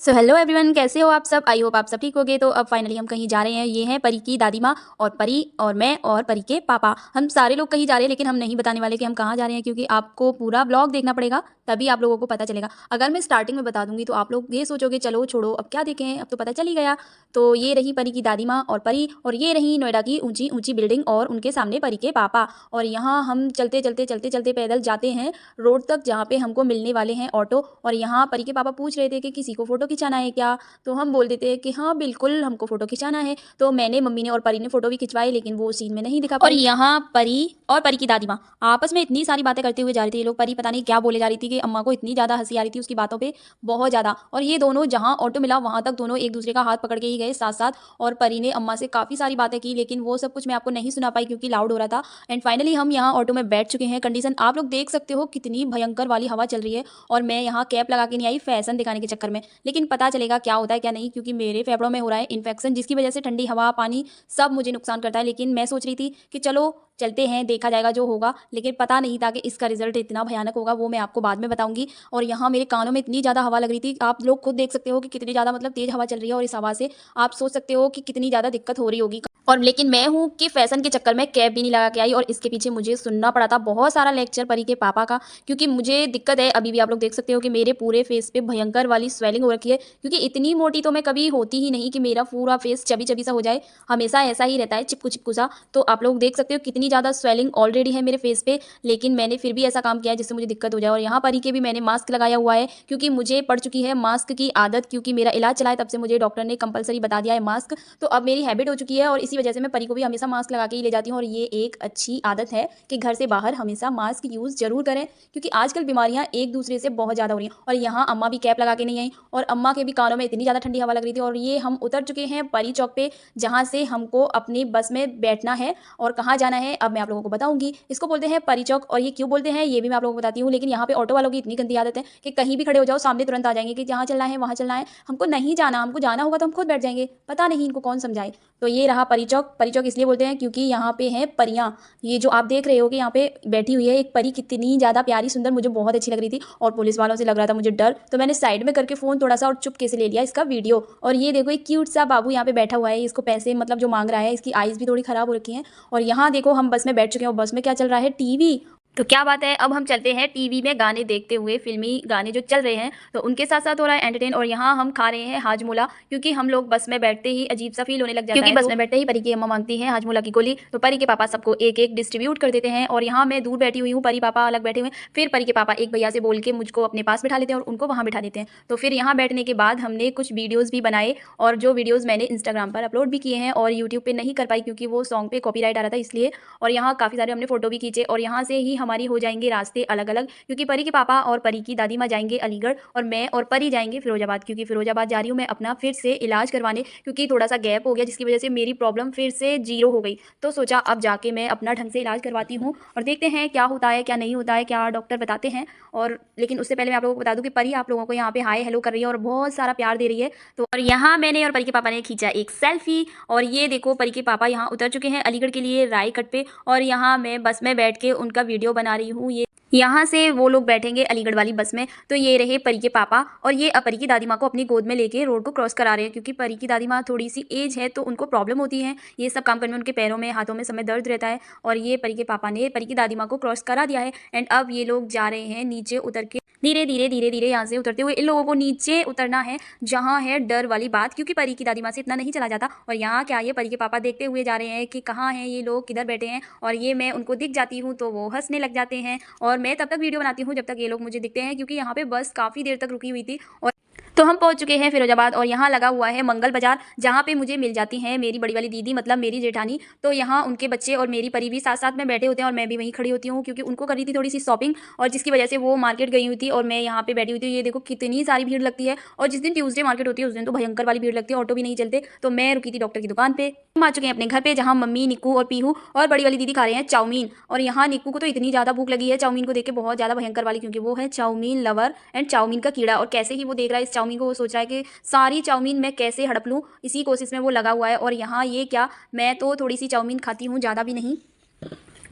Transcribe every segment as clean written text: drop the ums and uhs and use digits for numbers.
So hello everyone, कैसे हो आप सब। आई होप आप सब ठीक होगे। तो अब फाइनली हम कहीं जा रहे हैं। ये हैं परी की दादी माँ और परी और मैं और परी के पापा। हम सारे लोग कहीं जा रहे हैं, लेकिन हम नहीं बताने वाले कि हम कहाँ जा रहे हैं, क्योंकि आपको पूरा ब्लॉग देखना पड़ेगा, तभी आप लोगों को पता चलेगा। अगर मैं स्टार्टिंग में बता दूंगी तो आप लोग ये सोचोगे चलो छोड़ो, अब क्या देखें, अब तो पता चल ही गया। तो ये रही परी की दादी माँ और परी, और ये रही नोएडा की ऊंची ऊंची बिल्डिंग, और उनके सामने परी के पापा। और यहाँ हम चलते चलते चलते चलते पैदल जाते हैं रोड तक, जहाँ पे हमको मिलने वाले हैं ऑटो। और यहाँ परी के पापा पूछ रहे थे कि किसी को फोटो खिंचाना है क्या। तो हम बोल देते हैं कि हाँ बिल्कुल, हमको फोटो खिंचाना है। तो मैंने, मम्मी ने और परी ने फोटो भी खिंचवाई, लेकिन वो सीन में नहीं दिखा पाई। और यहाँ परी और परी की दादी माँ आपस में इतनी सारी बातें करते हुए जा रही थी। ये लोग, परी पता नहीं क्या बोले जा रही थी कि अम्मा को इतनी ज्यादा हंसी आ रही थी उसकी बातों पे, बहुत ज्यादा। और ये दोनों जहाँ ऑटो मिला वहां तक दोनों एक दूसरे का हाथ पकड़ के ही गए साथ साथ। और परी ने अम्मा से काफी सारी बातें की, लेकिन वो सब कुछ मैं आपको नहीं सुना पाई क्योंकि लाउड हो रहा था। एंड फाइनली हम यहाँ ऑटो में बैठ चुके हैं। कंडीशन आप लोग देख सकते हो, कितनी भयंकर वाली हवा चल रही है। और मैं यहाँ कैप लगा के नहीं आई फैशन दिखाने के चक्कर में, लेकिन पता चलेगा क्या होता है क्या नहीं, क्योंकि मेरे फेफड़ों में हो रहा है इन्फेक्शन, जिसकी वजह से ठंडी हवा पानी सब मुझे नुकसान करता है। लेकिन मैं सोच रही थी कि चलो चलते हैं, देखा जाएगा जो होगा। लेकिन पता नहीं था कि इसका रिजल्ट इतना भयानक होगा, वो मैं आपको बाद में बताऊंगी। और यहाँ मेरे कानों में इतनी ज़्यादा हवा लग रही थी, आप लोग खुद देख सकते हो कि कितनी ज़्यादा मतलब तेज हवा चल रही है। और इस हवा से आप सोच सकते हो कि कितनी ज़्यादा दिक्कत हो रही होगी। और लेकिन मैं हूँ कि फैशन के चक्कर में कैब भी नहीं लगा के आई, और इसके पीछे मुझे सुनना पड़ा था बहुत सारा लेक्चर परी के पापा का, क्योंकि मुझे दिक्कत है। अभी भी आप लोग देख सकते हो कि मेरे पूरे फेस पे भयंकर वाली स्वेलिंग हो रखी है, क्योंकि इतनी मोटी तो मैं कभी होती ही नहीं कि मेरा पूरा फेस चबी चबी सा हो जाए। हमेशा ऐसा ही रहता है, चिपकू चिपकू सा। तो आप लोग देख सकते हो कितनी ज़्यादा स्वेलिंग ऑलरेडी है मेरे फेस पे, लेकिन मैंने फिर भी ऐसा काम किया है जिससे मुझे दिक्कत हो जाए। और यहाँ परी के भी मैंने मास्क लगाया हुआ है, क्योंकि मुझे पड़ चुकी है मास्क की आदत, क्योंकि मेरा इलाज चला है तब से मुझे डॉक्टर ने कंपलसरी बता दिया है मास्क। तो अब मेरी हैबिट हो चुकी है, और इसी वजह से मैं परी को भी हमेशा मास्क लगा के ही ले जाती हूँ। और ये एक अच्छी आदत है कि घर से बाहर हमेशा मास्क यूज़ जरूर करें, क्योंकि आजकल बीमारियां एक दूसरे से बहुत ज़्यादा हो रही हैं। और यहाँ अम्मा भी कैप लगा के नहीं आई, और अम्मा के भी कानों में इतनी ज़्यादा ठंडी हवा लग रही थी। और ये हम उतर चुके हैं परी चौक पे, जहाँ से हमको अपनी बस में बैठना है और कहाँ जाना है अब मैं आप लोगों को बताऊंगी। इसको बोलते हैं परी चौक, और ये क्यों बोलते हैं ये भी मैं आप लोगों को बताती हूँ। लेकिन यहाँ पे ऑटो वालों की इतनी गंदी आदत है कि कहीं भी खड़े हो जाओ सामने तुरंत आ जाएंगे कि जहाँ चलना है वहाँ चलना है। हमको नहीं जाना, हमको जाना होगा तो हम खुद बैठ जाएंगे, पता नहीं इनको कौन समझाए। तो ये रहा परी चौक। परी चौक इसलिए बोलते हैं क्योंकि यहाँ पे हैं परियां। ये जो आप देख रहे हो कि यहाँ पे बैठी हुई है एक परी, कितनी ज़्यादा प्यारी सुंदर, मुझे बहुत अच्छी लग रही थी। और पुलिस वालों से लग रहा था मुझे डर, तो मैंने साइड में करके फ़ोन थोड़ा सा और चुपके से ले लिया इसका वीडियो। और ये देखो एक क्यूट सा बाबू यहाँ पे बैठा हुआ है, इसको पैसे मतलब जो मांग रहा है। इसकी आईज भी थोड़ी ख़राब हो रखी हैं। और यहाँ देखो हम बस में बैठ चुके हैं, और बस में क्या चल रहा है, टीवी। तो क्या बात है, अब हम चलते हैं टीवी में गाने देखते हुए, फिल्मी गाने जो चल रहे हैं तो उनके साथ साथ हो रहा है एंटरटेन। और यहाँ हम खा रहे हैं हाजमोला, क्योंकि हम लोग बस में बैठते ही अजीब सा फील होने लग जाता है, क्योंकि बस में बैठते ही परी की अम्मा मांगती है हाजमोला की गोली। तो परी के पापा सबको एक एक डिस्ट्रीब्यूट कर देते हैं। और यहाँ मैं दूर बैठी हुई हूँ, परी पापा अलग बैठे हुए हैं। फिर परी के पापा एक भैया से बोल के मुझको अपने पास बिठा लेते हैं और उनको वहाँ बिठा देते हैं। तो फिर यहाँ बैठने के बाद हमने कुछ वीडियोज़ भी बनाए, और जो वीडियोज़ मैंने इंस्टाग्राम पर अपलोड भी किए हैं, और यूट्यूब पर नहीं कर पाई क्योंकि वो सॉन्ग पे कॉपीराइट आ रहा था इसलिए। और यहाँ काफ़ी सारे हमने फोटो भी खींचे, और यहाँ से ही हमारी हो जाएंगे रास्ते अलग अलग, क्योंकि परी के पापा और परी की दादी माँ जाएंगे अलीगढ़, और मैं और परी जाएंगे फिरोजाबाद, क्योंकि फिरोजाबाद जा रही हूँ मैं अपना फिर से इलाज करवाने, क्योंकि थोड़ा सा गैप हो गया जिसकी वजह से मेरी प्रॉब्लम फिर से जीरो हो गई। तो सोचा अब जाके मैं अपना ढंग से इलाज करवाती हूँ, और देखते हैं क्या होता है क्या नहीं होता है, क्या डॉक्टर बताते हैं। और लेकिन उससे पहले मैं आप लोगों को बता दूं कि परी आप लोगों को यहाँ पे हाय हेलो कर रही है और बहुत सारा प्यार दे रही है। तो और यहाँ मैंने और परी के पापा ने खींचा एक सेल्फी। और ये देखो परी के पापा यहाँ उतर चुके हैं अलीगढ़ के लिए रायकट पे, और यहाँ मैं बस में बैठ के उनका वीडियो बना रही हूँ। ये यहाँ से वो लोग बैठेंगे अलीगढ़ वाली बस में। तो ये रहे परी के पापा, और ये परी की दादी माँ को अपनी गोद में लेके रोड को क्रॉस करा रहे हैं, क्योंकि परी की दादी माँ थोड़ी सी एज है तो उनको प्रॉब्लम होती है ये सब काम करने में, उनके पैरों में हाथों में समय दर्द रहता है। और ये परी के पापा ने परी की दादी माँ को क्रॉस करा दिया है। एंड अब ये लोग जा रहे हैं नीचे उतर के, धीरे धीरे धीरे धीरे यहाँ से उतरते हुए इन लोगों को नीचे उतरना है, जहाँ है डर वाली बात, क्योंकि परी की दादी माँ से इतना नहीं चला जाता। और यहाँ क्या, ये परी के पापा देखते हुए जा रहे हैं कि कहाँ हैं ये लोग, किधर बैठे हैं। और ये मैं उनको दिख जाती हूँ तो वो हंसने लग जाते हैं, और मैं तब तक वीडियो बनाती हूँ जब तक ये लोग मुझे दिखते हैं, क्योंकि यहाँ पे बस काफ़ी देर तक रुकी हुई थी। और तो हम पहुंच चुके हैं फिरोजाबाद, और यहाँ लगा हुआ है मंगल बाजार, जहाँ पे मुझे मिल जाती हैं मेरी बड़ी वाली दीदी, मतलब मेरी जेठानी। तो यहाँ उनके बच्चे और मेरी परी भी साथ साथ में बैठे होते हैं, और मैं भी वहीं खड़ी होती हूँ क्योंकि उनको करी थी थोड़ी सी शॉपिंग, और जिसकी वजह से वो मार्केट गई हुई थी और मैं यहाँ पे बैठी हुई थी। ये देखो कितनी सारी भीड़ लगती है, और जिस दिन ट्यूसडे मार्केट होती है उस दिन तो भयंकर वाली भीड़ लगती है, ऑटो भी नहीं चलते। तो मैं रुकी थी डॉक्टर की दुकान पे। हम आ चुके हैं अपने घर पे, जहाँ मम्मी, निक्कू और पीहू और बड़ी वाली दीदी खा रहे हैं चाउमीन। और यहाँ निक्कू को तो इतनी ज़्यादा भूख लगी है चाउमीन को देख के, बहुत ज़्यादा भयंकर वाली, क्योंकि वो है चाउमीन लवर एंड चाउमीन का कीड़ा। और कैसे ही वो देख रहा है इस चाउमीन को, वो सोच रहा है कि सारी चाउमीन मैं कैसे हड़प लूँ, इसी कोशिश में वो लगा हुआ है। और यहाँ ये क्या, मैं तो थोड़ी सी चाउमीन खाती हूँ, ज़्यादा भी नहीं।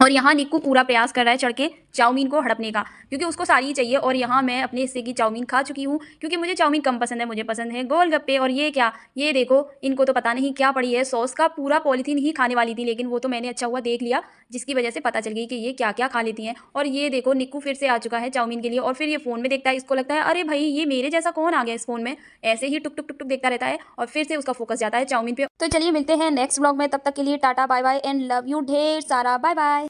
और यहाँ निक्कू पूरा प्रयास कर रहा है चढ़ के चाउमीन को हड़पने का, क्योंकि उसको सारी ही चाहिए। और यहाँ मैं अपने हिस्से की चाउमीन खा चुकी हूँ, क्योंकि मुझे चाउमीन कम पसंद है, मुझे पसंद है गोलगप्पे। और ये क्या, ये देखो, इनको तो पता नहीं क्या पड़ी है, सॉस का पूरा पॉलीथीन ही खाने वाली थी, लेकिन वो तो मैंने अच्छा हुआ देख लिया, जिसकी वजह से पता चल गई कि ये क्या क्या खा लेती हैं। और ये देखो, निक्कू फिर से आ चुका है चाउमीन के लिए, और फिर ये फ़ोन में देखता है, इसको लगता है अरे भाई ये मेरे जैसा कौन आ गया इस फ़ोन में, ऐसे ही टुक टुक टुक टुक देखता रहता है, और फिर से उसका फोकस जाता है चाउमीन पे। तो चलिए मिलते हैं नेक्स्ट ब्लॉग में, तब तक के लिए tata bye bye and love you ढेर सारा, बाय बाय।